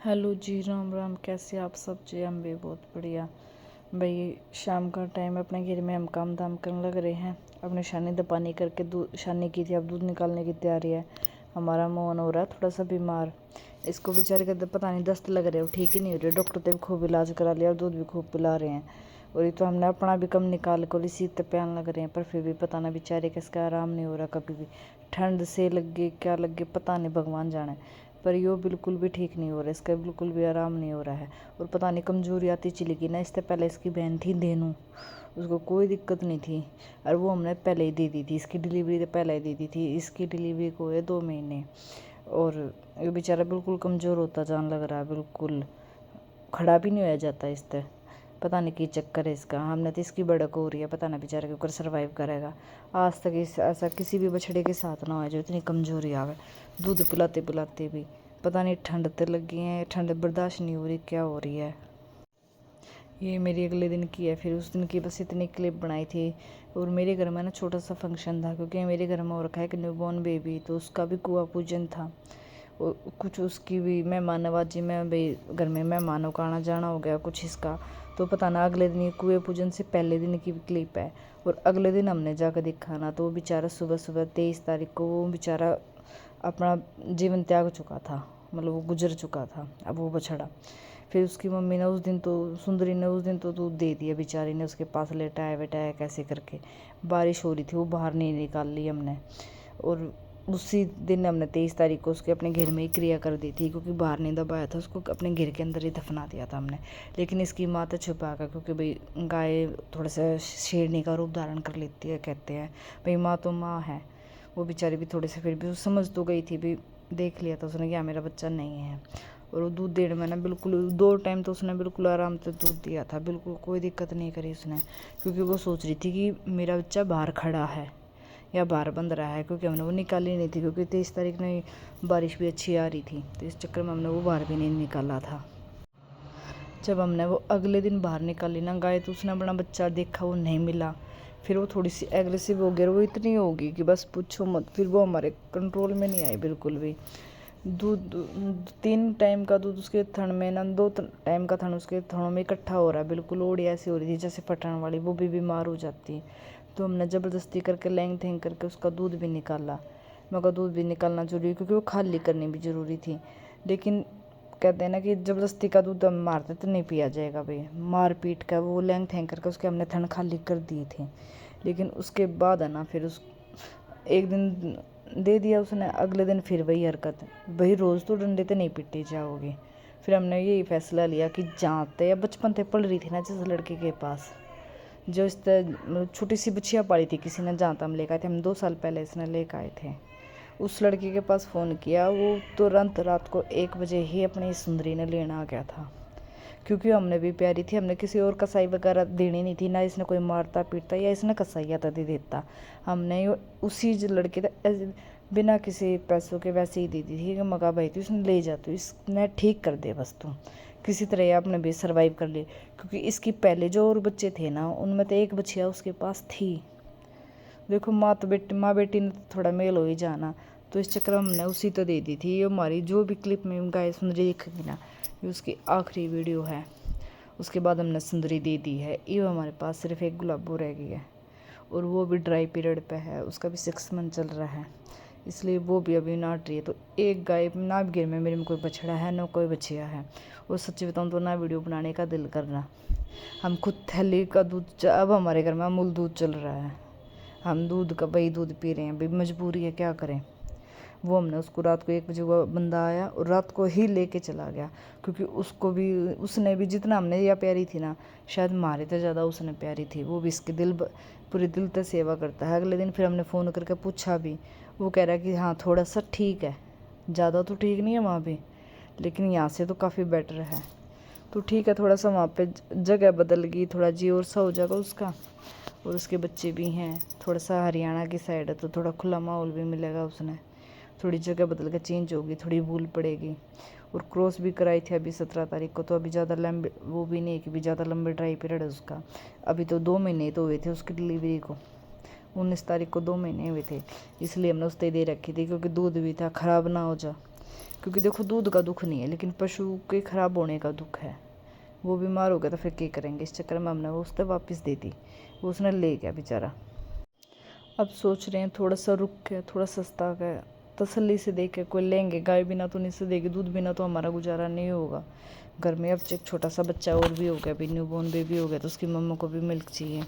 Hello जी, राम राम। कैसे आप सब जी? हम भी बहुत बढ़िया। भाई शाम का टाइम अपने घर में हम काम धाम करने लग रहे हैं। अपने शानी दपानी करके दूध शानी की थी, अब दूध निकालने की तैयारी है। हमारा मोहन हो रहा है थोड़ा सा बीमार। इसको बेचारे का पता नहीं दस्त लग रहे हो, ठीक ही नहीं हो रही। डॉक्टर तो भी खूब इलाज करा लिया और दूध भी खूब पिला रहे हैं। और ये तो हमने अपना भी कम निकाल कर इसी पे प्यान लग रहे हैं, पर फिर भी पता ना बेचारे का इसका आराम नहीं हो रहा। कभी भी ठंड से लग गई, क्या लग गई पता नहीं, भगवान जाने। पर यो बिल्कुल भी ठीक नहीं हो रहा, इसका बिल्कुल भी आराम नहीं हो रहा है। और पता नहीं कमजोरी आती चली गई ना। इससे पहले इसकी बहन थी धेनु, उसको कोई दिक्कत नहीं थी, और वो हमने पहले ही दे दी थी। इसकी डिलीवरी तो पहले ही दे दी थी। इसकी डिलीवरी को है 2 महीने, और ये बेचारा बिल्कुल कमज़ोर होता जान लग रहा है। बिल्कुल खड़ा भी नहीं होया जाता इससे। पता नहीं की चक्कर है इसका। हमने तो इसकी बड़क हो रही है, पता ना बेचारे के ऊपर सर्वाइव करेगा। आज तक इस ऐसा किसी भी बछड़े के साथ ना हो जो इतनी कमज़ोरी आवे। दूध पिलाते पिलाते भी पता नहीं ठंड तो लगी है, ठंड बर्दाश्त नहीं हो रही, क्या हो रही है। ये मेरी अगले दिन की है। फिर उस दिन की बस इतनी क्लिप बनाई थी। और मेरे घर में ना छोटा सा फंक्शन था, क्योंकि मेरे घर में हो रखा है कि न्यूबॉर्न बेबी, तो उसका भी कुआ पूजन था। और कुछ उसकी भी मेहमान नवाजी में भाई घर में मेहमानों का आना जाना हो गया कुछ इसका। तो पता ना अगले दिन कुएं पूजन से पहले दिन की क्लिप है। और अगले दिन हमने जाकर देखा ना, तो वो बेचारा सुबह सुबह 23 तारीख को वो बेचारा अपना जीवन त्याग चुका था, मतलब वो गुजर चुका था अब वो बछड़ा। फिर उसकी मम्मी ने उस दिन तो सुंदरी ने उस दिन तो दूध दे दिया बेचारी ने, उसके पास लेटाया बेटाया कैसे करके। बारिश हो रही थी, वो बाहर नहीं निकाल ली हमने। और उसी दिन हमने 23 तारीख को उसके अपने घर में ही क्रिया कर दी थी, क्योंकि बाहर नहीं दबाया था उसको, अपने घर के अंदर ही दफना दिया था हमने। लेकिन इसकी माँ तो छुपा कर, क्योंकि भाई गाय थोड़ा सा शेरनी का रूप धारण कर लेती है, कहते हैं भाई माँ तो माँ है। वो बेचारी भी थोड़े से फिर भी समझ तो गई थी भी, देख लिया था उसने कि मेरा बच्चा नहीं है। और वो दूध देने में ना बिल्कुल 2 टाइम तो उसने बिल्कुल आराम से दूध दिया था, बिल्कुल कोई दिक्कत नहीं करी उसने। क्योंकि वो सोच रही थी कि मेरा बच्चा बाहर खड़ा है या बाहर बंद रहा है, क्योंकि हमने वो निकाली नहीं थी, क्योंकि 23 तारीख में बारिश भी अच्छी आ रही थी, तो इस चक्कर में हमने वो बाहर भी नहीं निकाला था। जब हमने वो अगले दिन बाहर निकाली ना गाय, तो उसने अपना बच्चा देखा, वो नहीं मिला। फिर वो थोड़ी सी एग्रेसिव हो गई, वो इतनी होगी कि बस पूछो मत। फिर वो हमारे कंट्रोल में नहीं आई बिल्कुल भी। दूध 3 टाइम का दूध उसके थन में ना, 2 टाइम का थन उसके थनों में इकट्ठा हो रहा है। बिल्कुल ओड़ी ऐसी हो रही थी जैसे फटने वाली, वो भी बीमार हो जाती है। तो हमने ज़बरदस्ती करके लैंग थैंग करके उसका दूध भी निकाला। मगर दूध भी निकालना जरूरी, क्योंकि वो खाली करनी भी ज़रूरी थी। लेकिन कहते हैं ना कि ज़बरदस्ती का दूध हम मारते तो नहीं पिया जाएगा भाई। मार पीट कर वो लैंग थैंग करके उसके हमने थन खाली कर दिए थे। लेकिन उसके बाद है ना, फिर उस एक दिन दे दिया उसने, अगले दिन फिर वही हरकत। भाई रोज़ तो डंडे तो नहीं पीटे जाओगे। फिर हमने यही फैसला लिया कि जाते या बचपन से पढ़ रही थी ना जिस लड़के के पास, जो इस छोटी सी बच्चियाँ पाली थी किसी ने, जहाँ हम लेकर आए थे, हम 2 साल पहले इसने लेकर आए थे। उस लड़की के पास फ़ोन किया, वो तुरंत रात को 1 बजे ही अपनी सुंदरी ने लेना आ गया था। क्योंकि हमने भी प्यारी थी, हमने किसी और कसाई वगैरह देनी नहीं थी ना। इसने कोई मारता पीटता या इसने कसाइया दे देता। हमने उसी जो लड़के बिना किसी पैसों के वैसे ही दे दी थी कि मगा भाई थी, उसने ले जा, तो इसने ठीक कर दे बस तू किसी तरह आपने भी सर्वाइव कर लिए। क्योंकि इसकी पहले जो और बच्चे थे ना, उनमें तो एक बच्चिया उसके पास थी। देखो माँ बेटी ने थोड़ा मेल हो ही जाना। तो इस चक्कर में हमने उसी तो दे दी थी। ये हमारी जो भी क्लिप में गाय सुंदरी दिखेगी ना, ये उसकी आखिरी वीडियो है। उसके बाद हमने सुंदरी दे दी है। ये हमारे पास सिर्फ एक गुलाबो रह गई है, और वो भी ड्राई पीरियड पे है, उसका भी 6 मंथ चल रहा है, इसलिए वो भी अभी नाट रही है। तो एक गाय ना भी गिर में मेरे में कोई बछड़ा है ना कोई बछिया है। और सच्ची बताऊँ तो ना वीडियो बनाने का दिल कर रहा। हम खुद थैली का दूध, अब हमारे घर में अमूल दूध चल रहा है, हम दूध का वही दूध पी रहे हैं, भाई मजबूरी है क्या करें। वो हमने उसको रात को 1 बजे हुआ बंदा आया और रात को ही लेके चला गया। क्योंकि उसको भी, उसने भी जितना हमने या प्यारी थी ना, शायद मारे तो ज़्यादा उसने प्यारी थी। वो भी इसके पूरे दिल से सेवा करता है। अगले दिन फिर हमने फ़ोन करके पूछा भी, वो कह रहा है कि हाँ थोड़ा सा ठीक है, ज़्यादा तो ठीक नहीं है वहाँ भी, लेकिन यहाँ से तो काफ़ी बेटर है। तो ठीक है, थोड़ा सा वहाँ पे जगह बदल गई, थोड़ा जी और सा हो जाएगा उसका। और उसके बच्चे भी हैं, थोड़ा सा हरियाणा की साइड है, तो थोड़ा खुला माहौल भी मिलेगा उसने। थोड़ी जगह बदल के चेंज होगी, थोड़ी भूल पड़ेगी। और क्रॉस भी कराई थी अभी 17 तारीख को, तो अभी ज़्यादा लंबे वो भी नहीं है कि भी ज़्यादा लंबे ड्राई पीरियड है उसका। अभी तो 2 महीने तो हुए थे उसकी डिलीवरी को, 19 तारीख को 2 महीने हुए थे। इसलिए हमने उससे दे रखी थी, क्योंकि दूध भी था, ख़राब ना हो जा। क्योंकि देखो दूध का दुख नहीं है, लेकिन पशु के ख़राब होने का दुख है। वो बीमार हो गया तो फिर क्या करेंगे। इस चक्कर में हमने वो उससे वापस दे दी, वो उसने ले गया बेचारा। अब सोच रहे हैं थोड़ा सा रुक के, थोड़ा सस्ता का तसल्ली से देखे कोई लेंगे। गाय बिना तो नहीं से देगी, दूध बिना तो हमारा गुजारा नहीं होगा घर में। अब एक छोटा सा बच्चा और भी हो गया, अभी न्यूबॉर्न बेबी हो गया, तो उसकी मम्मा को भी मिल्क चाहिए।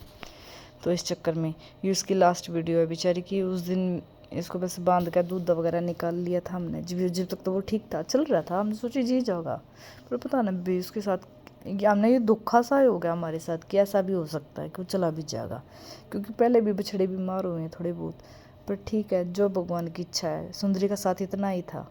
तो इस चक्कर में ये उसकी लास्ट वीडियो है बेचारी की। उस दिन इसको बस बांध कर दूध वगैरह निकाल लिया था हमने। जब तक तो वो ठीक था, चल रहा था, हमने सोची जी जाएगा, पर पता ना भी उसके साथ हमने ये दुखा सा हो गया हमारे साथ कि ऐसा भी हो सकता है कि वो चला भी जाएगा। क्योंकि पहले भी बछड़े बीमार हुए हैं थोड़े बहुत, पर ठीक है, जो भगवान की इच्छा है। सुंदरी का साथ इतना ही था।